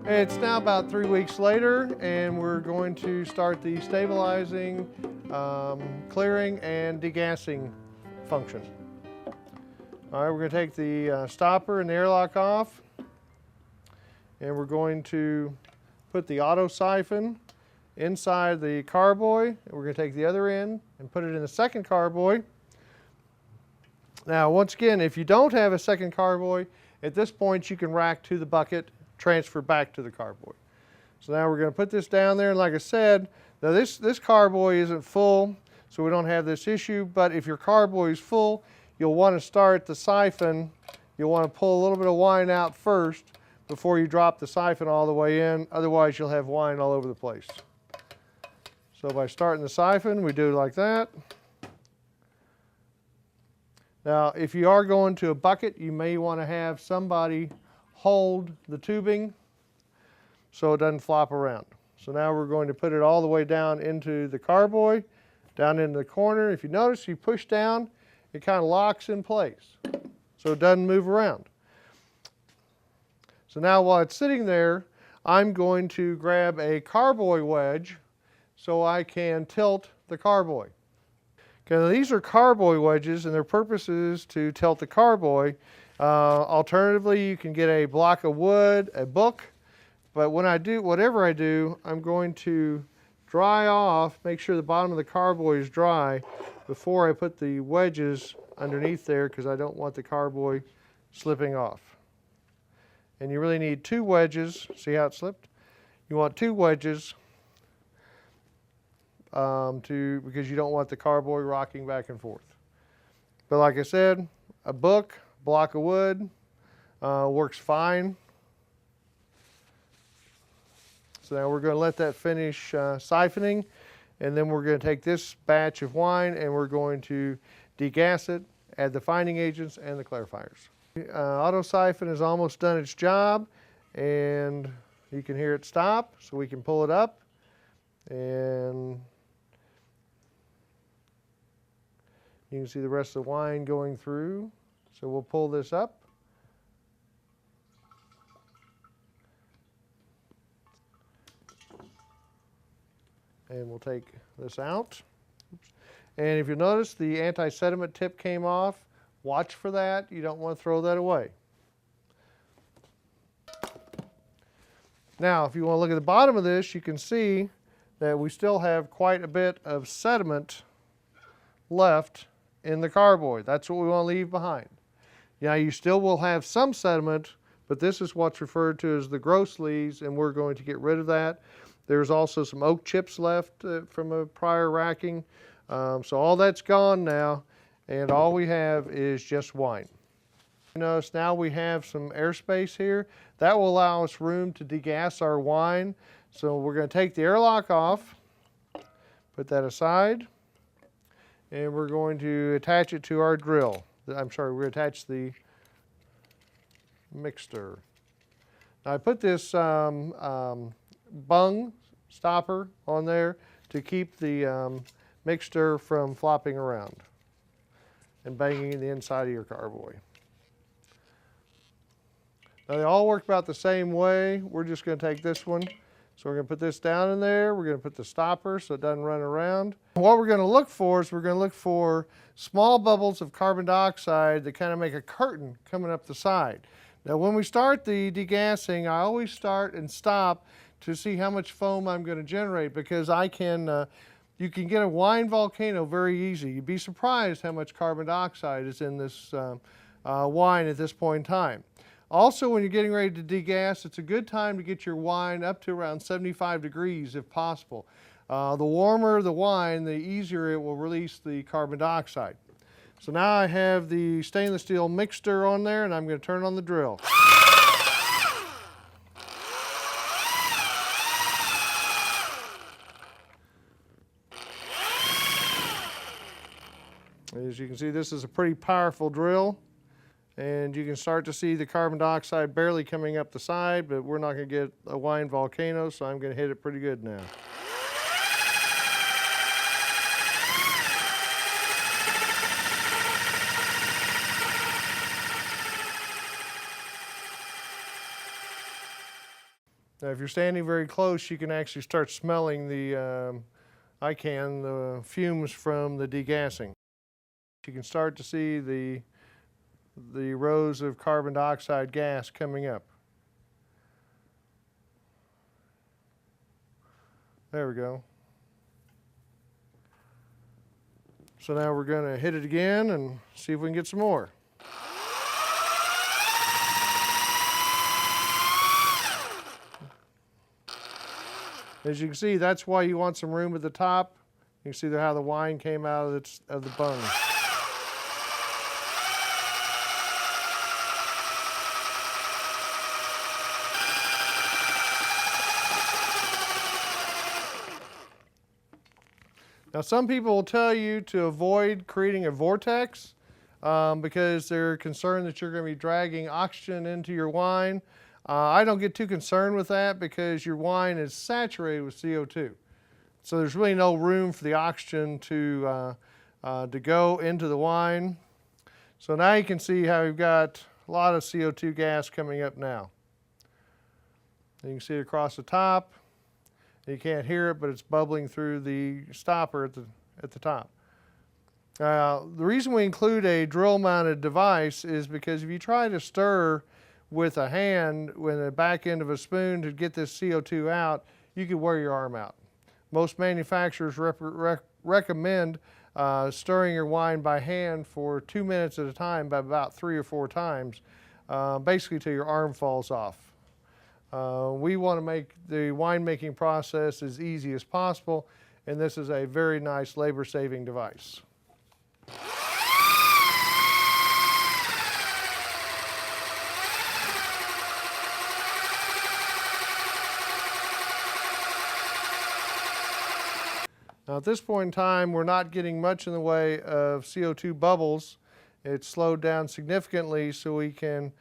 It's now about 3 weeks later, and we're going to start the stabilizing, clearing, and degassing function. All right, we're going to take the stopper and the airlock off, and we're going to put the auto siphon inside the carboy, and we're going to take the other end and put it in the second carboy. Now, once again, if you don't have a second carboy, at this point you can rack to the bucket, transfer back to the carboy. So now we're going to put this down there, and like I said, now this carboy isn't full, so we don't have this issue, but if your carboy is full, you'll want to start the siphon. You'll want to pull a little bit of wine out first before you drop the siphon all the way in, otherwise you'll have wine all over the place. So by starting the siphon, we do it like that. Now, if you are going to a bucket, you may want to have somebody hold the tubing so it doesn't flop around. So now we're going to put it all the way down into the carboy, down into the corner. If you notice, you push down, it kind of locks in place so it doesn't move around. So now while it's sitting there, I'm going to grab a carboy wedge so I can tilt the carboy. Okay, these are carboy wedges, and their purpose is to tilt the carboy. Alternatively, you can get a block of wood, a book, but when I do, whatever I do, I'm going to dry off, make sure the bottom of the carboy is dry before I put the wedges underneath there, because I don't want the carboy slipping off. And you really need 2 wedges. See how it slipped? You want 2 wedges because you don't want the carboy rocking back and forth. But like I said, a book, block of wood works fine. So now we're going to let that finish siphoning, and then we're going to take this batch of wine and we're going to degas it, add the finding agents and the clarifiers. Auto siphon has almost done its job, and you can hear it stop, so we can pull it up, and you can see the rest of the wine going through. So we'll pull this up. And we'll take this out. Oops. And if you notice, the anti-sediment tip came off. Watch for that. You don't want to throw that away. Now, if you want to look at the bottom of this, you can see that we still have quite a bit of sediment left in the carboy. That's what we want to leave behind. Now, you still will have some sediment, but this is what's referred to as the gross lees, and we're going to get rid of that. There's also some oak chips left from a prior racking. So all that's gone now, and all we have is just wine. Notice now we have some airspace here. That will allow us room to degas our wine. So we're going to take the airlock off, put that aside, and we're going to attach it to our drill. I'm sorry, we're going to attach the mixer. Now I put this bung stopper on there to keep the mixture from flopping around and banging in the inside of your carboy. Now they all work about the same way. We're just going to take this one. So we're going to put this down in there. We're going to put the stopper so it doesn't run around. What we're going to look for is we're going to look for small bubbles of carbon dioxide that kind of make a curtain coming up the side. Now when we start the degassing, I always start and stop to see how much foam I'm going to generate, because I can, you can get a wine volcano very easy. You'd be surprised how much carbon dioxide is in this wine at this point in time. Also, when you're getting ready to degas, it's a good time to get your wine up to around 75 degrees if possible. The warmer the wine, the easier it will release the carbon dioxide. So now I have the stainless steel mixture on there, and I'm going to turn on the drill. As you can see, this is a pretty powerful drill, and you can start to see the carbon dioxide barely coming up the side, but we're not going to get a wine volcano, so I'm going to hit it pretty good now. Now, if you're standing very close, you can actually start smelling the fumes from the degassing. You can start to see the rows of carbon dioxide gas coming up. There we go. So now we're going to hit it again and see if we can get some more. As you can see, that's why you want some room at the top. You can see how the wine came out of the bung. Now, some people will tell you to avoid creating a vortex because they're concerned that you're going to be dragging oxygen into your wine. I don't get too concerned with that because your wine is saturated with CO2. So there's really no room for the oxygen to go into the wine. So now you can see how we've got a lot of CO2 gas coming up now. You can see it across the top. You can't hear it, but it's bubbling through the stopper at the top. The reason we include a drill-mounted device is because if you try to stir with a hand with the back end of a spoon to get this CO2 out, you could wear your arm out. Most manufacturers recommend stirring your wine by hand for 2 minutes at a time by about 3 or 4 times, basically till your arm falls off. We want to make the winemaking process as easy as possible, and this is a very nice labor-saving device. Now, at this point in time, we're not getting much in the way of CO2 bubbles. It's slowed down significantly, so we can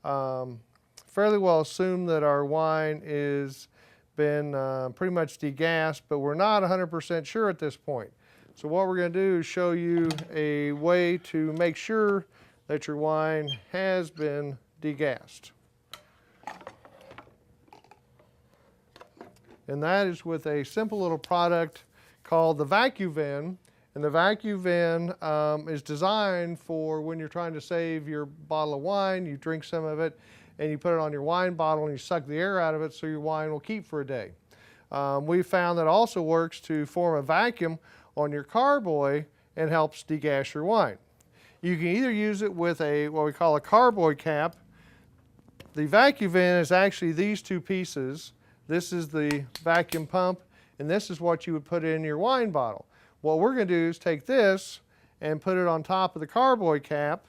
fairly well assume that our wine is been pretty much degassed, but we're not 100% sure at this point. So what we're going to do is show you a way to make sure that your wine has been degassed. And that is with a simple little product called the VacuVen. And the VacuVen is designed for when you're trying to save your bottle of wine, you drink some of it, and you put it on your wine bottle and you suck the air out of it so your wine will keep for a day. We found that it also works to form a vacuum on your carboy and helps degas your wine. You can either use it with what we call a carboy cap. The VacuVen is actually these two pieces. This is the vacuum pump, and this is what you would put in your wine bottle. What we're going to do is take this and put it on top of the carboy cap,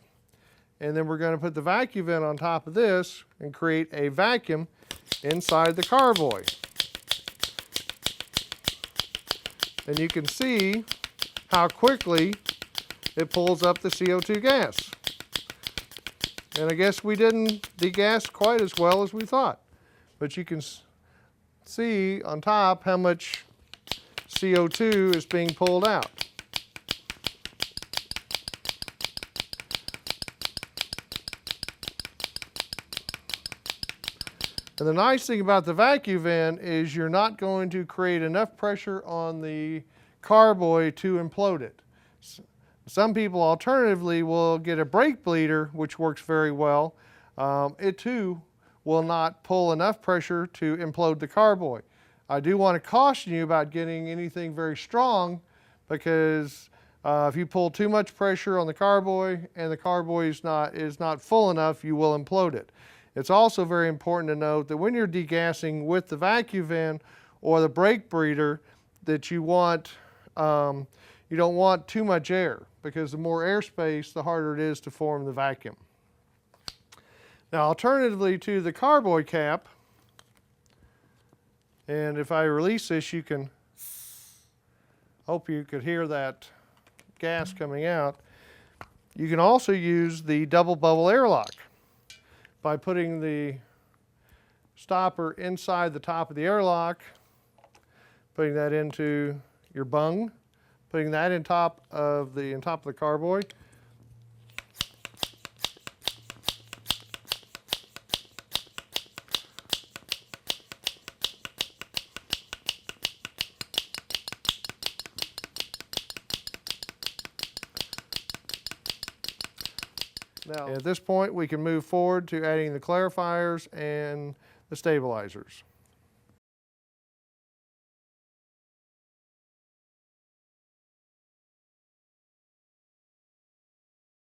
and then we're going to put the VacuVen on top of this and create a vacuum inside the carboy. And you can see how quickly it pulls up the CO2 gas. And I guess we didn't degas quite as well as we thought. But you can see on top how much CO2 is being pulled out. And the nice thing about the VacuVen is you're not going to create enough pressure on the carboy to implode it. Some people alternatively will get a brake bleeder, which works very well. It too will not pull enough pressure to implode the carboy. I do want to caution you about getting anything very strong because if you pull too much pressure on the carboy and the carboy is not full enough, you will implode it. It's also very important to note that when you're degassing with the VacuVen or the brake breeder, that you don't want too much air, because the more airspace, the harder it is to form the vacuum. Now, alternatively to the carboy cap, and if I release this, hope you could hear that gas coming out. You can also use the double bubble airlock by putting the stopper inside the top of the airlock, putting that into your bung, putting that on top of the carboy. Now, at this point, we can move forward to adding the clarifiers and the stabilizers.